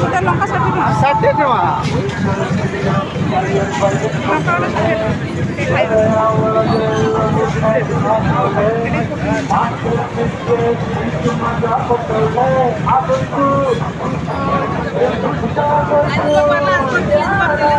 গোটা লঙ্কা 60 টাকা। 60 টাকা। লঙ্কা হলো 60 টাকা। এই খাইবে। আজকে পালা আছে, প্লিজ পারলে